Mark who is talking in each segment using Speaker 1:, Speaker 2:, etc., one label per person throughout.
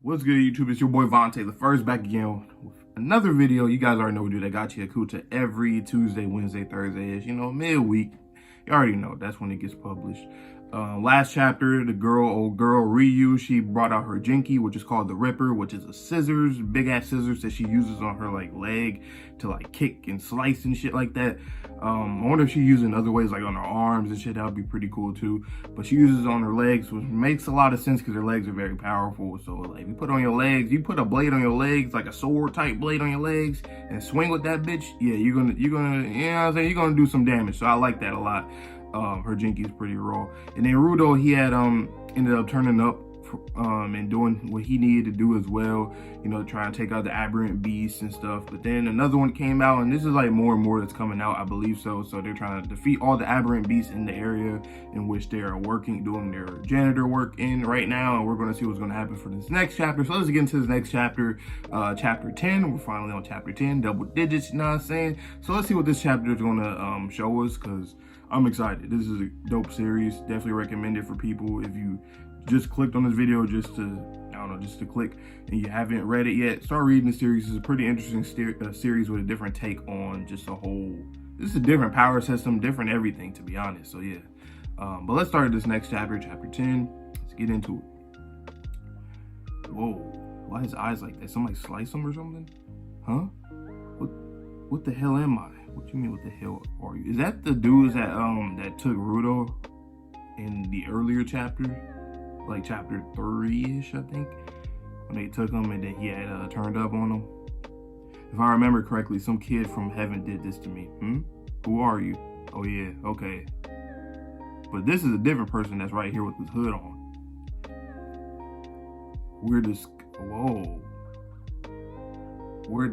Speaker 1: What's good, YouTube? It's your boy Vontae, the first, back again with another video. You guys already know we do that Gachiakuta every Tuesday, Wednesday, Thursday ish. You know, midweek. You already know that's when it gets published. Last chapter, old girl Riyou, she brought out her Jinki, which is called the Ripper, which is a scissors, big ass scissors that she uses on her like leg to like kick and slice and shit like that. I wonder if she uses it in other ways, like on her arms and shit. That would be pretty cool too. But she uses it on her legs, which makes a lot of sense because her legs are very powerful. So like, you put on your legs, you put a blade on your legs, like a sword type blade on your legs, and swing with that bitch. Yeah, you're gonna, you know what I'm saying? You're gonna do some damage. So I like that a lot. Her Jinki is pretty raw. And then Rudo, he had ended up turning up and doing what he needed to do as well, you know, trying to take out the aberrant beasts and stuff. But then another one came out, and this is like more and more that's coming out, I believe. So they're trying to defeat all the aberrant beasts in the area in which they are doing their janitor work in right now. And we're going to see what's going to happen for this next chapter. So let's get into this next chapter, chapter 10. We're finally on chapter 10, double digits, you know what I'm saying? So let's see what this chapter is going to show us, because I'm excited. This is a dope series. Definitely recommend it for people. If you just clicked on this video just to, I don't know, just to click and you haven't read it yet, start reading the series. It's a pretty interesting series with a different take on just a whole, this is a different power system, different everything, to be honest. So yeah, but let's start this next chapter, chapter 10. Let's get into it. Whoa, why his eyes like that? Somebody slice him or something? Huh? What the hell am I? What you mean, what the hell are you? Is that the dudes that that took Rudo in the earlier chapter? Like chapter 3-ish, I think, when they took him and then he had turned up on him. If I remember correctly, some kid from heaven did this to me. Who are you? Oh yeah, okay. But this is a different person that's right here with his hood on. Where'd the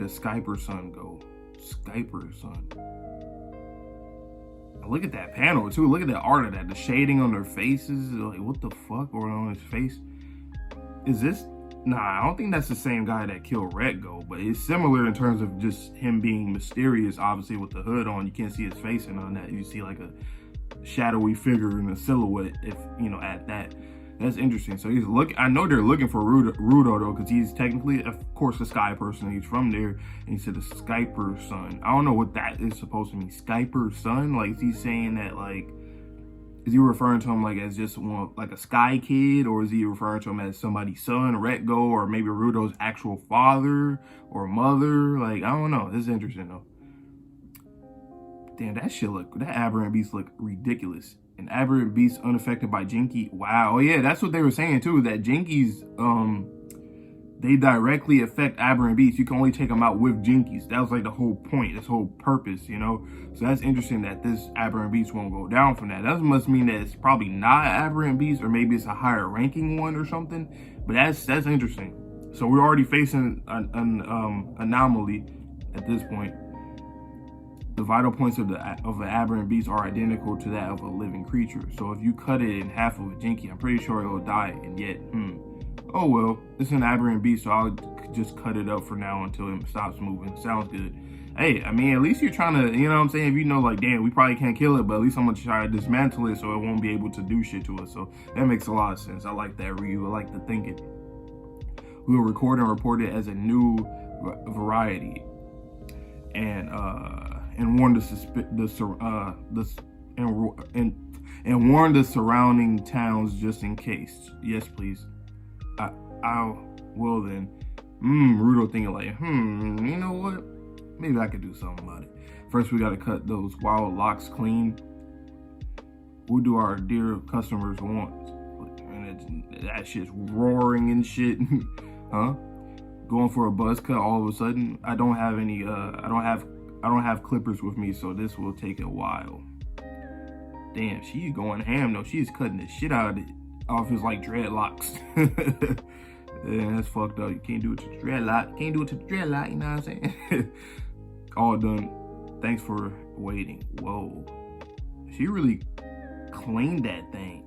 Speaker 1: Skyper son go? Skyper son. Look at that panel too. Look at the art of that. The shading on their faces. Like, what the fuck? Or on his face. Is this? Nah, I don't think that's the same guy that killed Retgo. But it's similar in terms of just him being mysterious. Obviously, with the hood on, you can't see his face and on that. You see like a shadowy figure in a silhouette. If you know, at that. That's interesting. So he's I know they're looking for Rudo though, because he's technically, of course, a sky person. He's from there, and he said the Skyper son. I don't know what that is supposed to mean. Skyper son? Like, is he saying that, like, is he referring to him like as just one, like a sky kid, or is he referring to him as somebody's son, Retgo, or maybe Rudo's actual father or mother? Like, I don't know. This is interesting though. Damn, that aberrant beast look ridiculous. An aberrant beast unaffected by Jinki. Wow. Oh yeah, that's what they were saying too, that Jinkies, they directly affect aberrant beasts. You can only take them out with Jinkies. That was like the whole point, this whole purpose, you know? So that's interesting that this aberrant beast won't go down from that. That must mean that it's probably not an aberrant beast, or maybe it's a higher ranking one or something. But that's interesting. So we're already facing an anomaly at this point. The vital points of an aberrant beast are identical to that of a living creature. So if you cut it in half of a Jinki, I'm pretty sure it will die. And yet, oh well, it's an aberrant beast, so I'll just cut it up for now until it stops moving. Sounds good. Hey, I mean, at least you're trying to, you know what I'm saying? If you know, like, damn, we probably can't kill it, but at least I'm gonna try to dismantle it so it won't be able to do shit to us. So that makes a lot of sense. I like that, Riyou. I like to think it. We will record and report it as a new variety. And warn warn the surrounding towns just in case. Yes, please. Well then. Rudo thinking like, you know what? Maybe I could do something about it. First, we gotta cut those wild locks clean. What do our dear customers want? And that shit's roaring and shit. Huh? Going for a buzz cut all of a sudden. I don't have any I don't have clippers with me, so this will take a while. Damn, she's going ham though. She's cutting the shit out of it, off his like dreadlocks. Yeah, that's fucked up. You can't do it to the dreadlock. You can't do it to the dreadlock, you know what I'm saying? All done. Thanks for waiting. Whoa. She really cleaned that thing.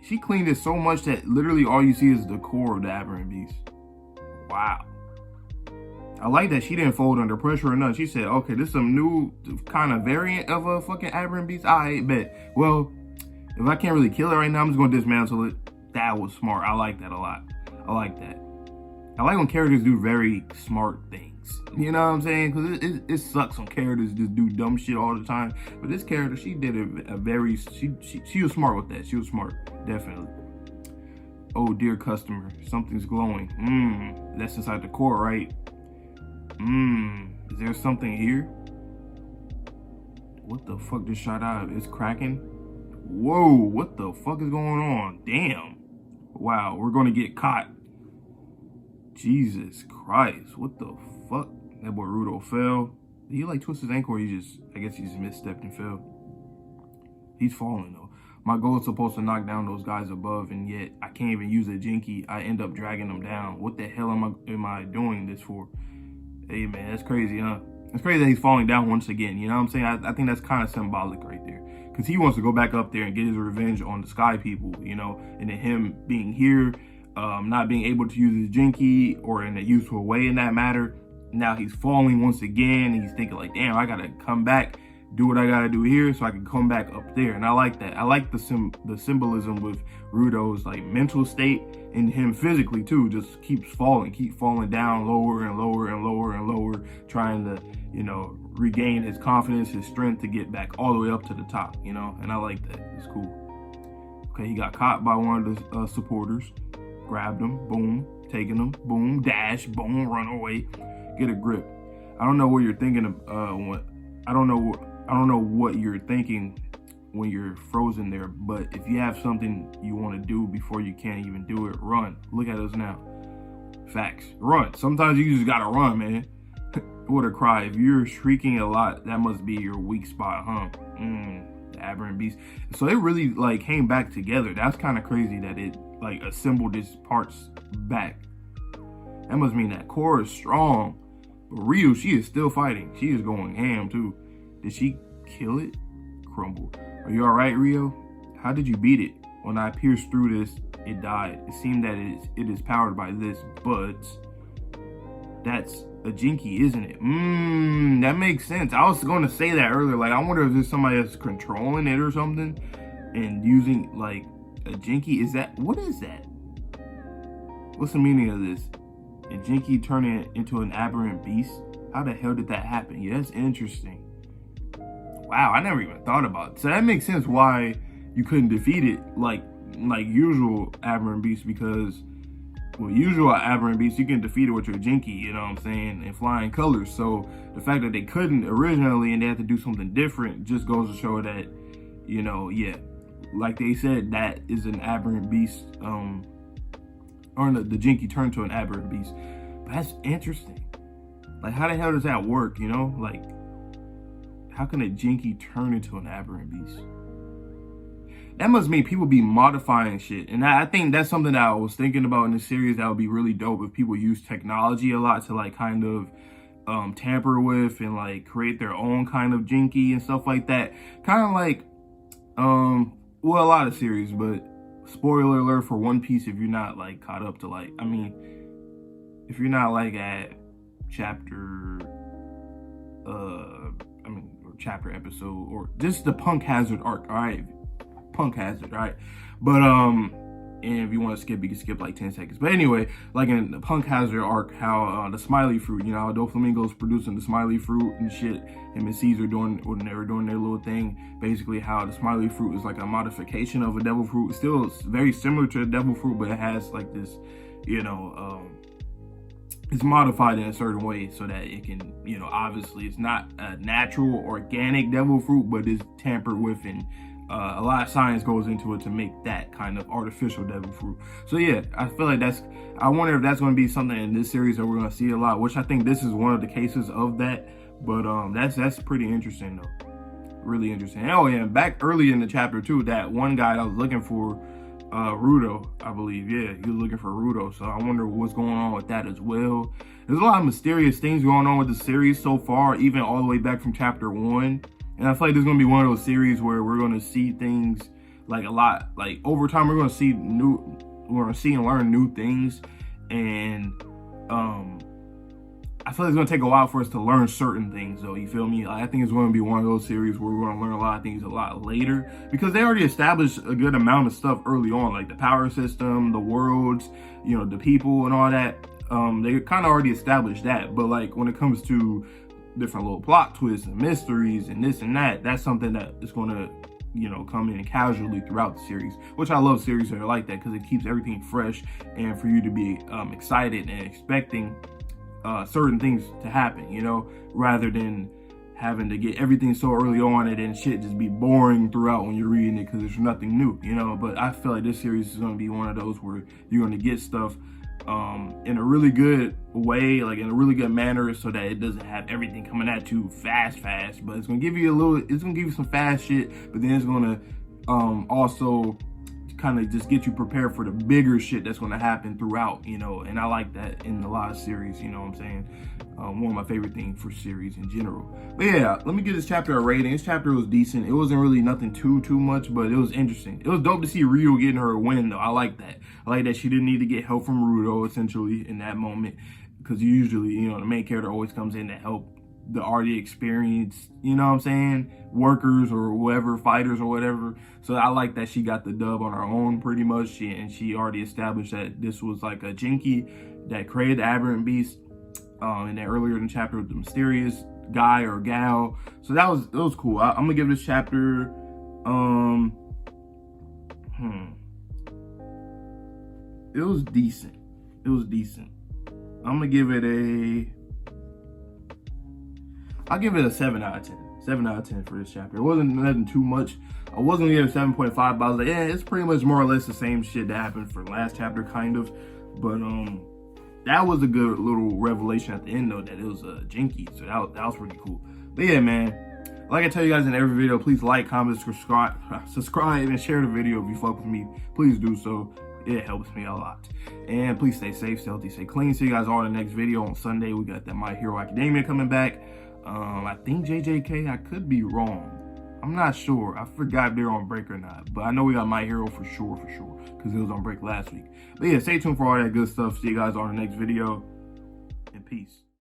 Speaker 1: She cleaned it so much that literally all you see is the core of the aberrant beast. Wow. I like that she didn't fold under pressure or nothing. She said, okay, this is some new kind of variant of a fucking aberrant beast. I bet. Well, if I can't really kill it right now, I'm just going to dismantle it. That was smart. I like that a lot. I like that. I like when characters do very smart things. You know what I'm saying? Because it sucks when characters just do dumb shit all the time. But this character, she did a very, she was smart with that. She was smart, definitely. Oh, dear customer, something's glowing. That's inside the core, right? Is there something here? What the fuck just shot out? It's cracking? Whoa, what the fuck is going on? Damn. Wow, we're gonna get caught. Jesus Christ, what the fuck? That boy Rudo fell. Did he like twist his ankle or I guess he just misstepped and fell? He's falling though. My goal is supposed to knock down those guys above, and yet I can't even use a Jinki. I end up dragging them down. What the hell am I doing this for? Hey man, that's crazy, huh? It's crazy that he's falling down once again. You know what I'm saying? I think that's kind of symbolic right there. Because he wants to go back up there and get his revenge on the sky people, you know? And then him being here, not being able to use his Jinki or in a useful way in that matter. Now he's falling once again, and he's thinking like, damn, I gotta come back, do what I gotta do here so I can come back up there. And I like that. I like the symbolism with Rudo's like mental state, and him physically too, just keep falling down lower and lower and lower and lower, trying to, you know, regain his confidence, his strength to get back all the way up to the top, you know? And I like that. It's cool. Okay, he got caught by one of the supporters. Grabbed him, boom, taking him, boom, dash, boom, run away. Get a grip. I don't know what you're thinking of. I don't know what you're thinking when you're frozen there. But if you have something you want to do before you can't even do it, run. Look at us now. Facts. Run. Sometimes you just gotta run, man. What a cry. If you're shrieking a lot, that must be your weak spot, huh? The aberrant beast. So it really like came back together. That's kind of crazy that it like assembled its parts back. That must mean that core is strong. But Riyou, she is still fighting. She is going ham too. Did she kill it? Crumble. Are you alright, Riyou? How did you beat it? When I pierced through this, it died. It seemed that it is powered by this, but that's a Jinki, isn't it? That makes sense. I was going to say that earlier. Like, I wonder if there's somebody that's controlling it or something and using like a Jinki. What is that? What's the meaning of this? A Jinki turning it into an aberrant beast? How the hell did that happen? Yeah, that's interesting. Wow, I never even thought about it. So that makes sense why you couldn't defeat it like usual aberrant beasts, because well, usual aberrant beasts you can defeat it with your Jinki, you know what I'm saying, in flying colors. So the fact that they couldn't originally and they had to do something different just goes to show that, you know, yeah, like they said, that is an aberrant beast, or the Jinki turned to an aberrant beast. But that's interesting. Like, how the hell does that work, you know? Like, how can a Jinki turn into an aberrant beast? That must mean people be modifying shit. And I think that's something that I was thinking about in this series that would be really dope if people use technology a lot to like kind of tamper with and like create their own kind of Jinki and stuff like that. Kind of like, well, a lot of series, but spoiler alert for One Piece if you're not like caught up to like, I mean, if you're not like at chapter, or chapter episode, or just the Punk Hazard arc, all right? Punk Hazard, all right? But, and if you want to skip, you can skip like 10 seconds. But anyway, like in the Punk Hazard arc, how the Smiley Fruit, you know, how Doflamingo's producing the Smiley Fruit and shit, him and Caesar when they were doing their little thing, basically how the Smiley Fruit is like a modification of a devil fruit. It's still very similar to a devil fruit, but it has like this, you know, it's modified in a certain way so that it can, you know, obviously it's not a natural organic devil fruit, but it's tampered with, and a lot of science goes into it to make that kind of artificial devil fruit. So yeah, I feel like I wonder if that's going to be something in this series that we're going to see a lot, which I think this is one of the cases of that. But that's pretty interesting though. Really interesting. Oh yeah, back early in the chapter too, that one guy that I was looking for, Rudo, I believe. Yeah, he was looking for Rudo. So I wonder what's going on with that as well. There's a lot of mysterious things going on with the series so far, even all the way back from chapter 1. And I feel like this is going to be one of those series where we're going to see things like a lot, like over time, we're going to see and learn new things. And I feel like it's going to take a while for us to learn certain things though, you feel me? I think it's going to be one of those series where we're going to learn a lot of things a lot later, because they already established a good amount of stuff early on, like the power system, the worlds, you know, the people and all that. They kind of already established that, but like when it comes to different little plot twists and mysteries and this and that, that's something that is going to, you know, come in casually throughout the series, which I love series that are like that because it keeps everything fresh and for you to be excited and expecting certain things to happen, you know, rather than having to get everything so early on and then shit just be boring throughout when you're reading it because there's nothing new, you know. But I feel like this series is going to be one of those where you're going to get stuff in a really good way, like in a really good manner, so that it doesn't have everything coming at you fast, but it's gonna give you some fast shit, but then it's gonna also kind of just get you prepared for the bigger shit that's gonna happen throughout, you know. And I like that in a lot of series, you know what I'm saying. One of my favorite things for series in general. But yeah, let me give this chapter a rating. This chapter was decent. It wasn't really nothing too much, but it was interesting. It was dope to see Riyou getting her win though. I like that. I like that she didn't need to get help from Rudo essentially in that moment, because usually, you know, the main character always comes in to help the already experienced, you know what I'm saying, workers or whoever, fighters or whatever. So I like that she got the dub on her own pretty much. She already established that this was like a Jinki that created the aberrant beast. And then earlier in the chapter with the mysterious guy or gal. So that was cool. I'm gonna give this chapter it was decent. I'm gonna give it I'll give it a 7 out of 10. 7 out of 10 for this chapter. It wasn't nothing too much. I wasn't gonna give it 7.5, but I was like, yeah, it's pretty much more or less the same shit that happened for the last chapter, kind of. But that was a good little revelation at the end though, that it was a Jinki. So that was pretty cool. But yeah, man, like I tell you guys in every video, please like, comment, subscribe, and share the video if you fuck with me. Please do so. It helps me a lot. And please stay safe, stay healthy, stay clean. See you guys all in the next video on Sunday. We got that My Hero Academia coming back. I think JJK, I could be wrong. I'm not sure. I forgot if they're on break or not. But I know we got My Hero for sure. Because it was on break last week. But yeah, stay tuned for all that good stuff. See you guys on the next video. And peace.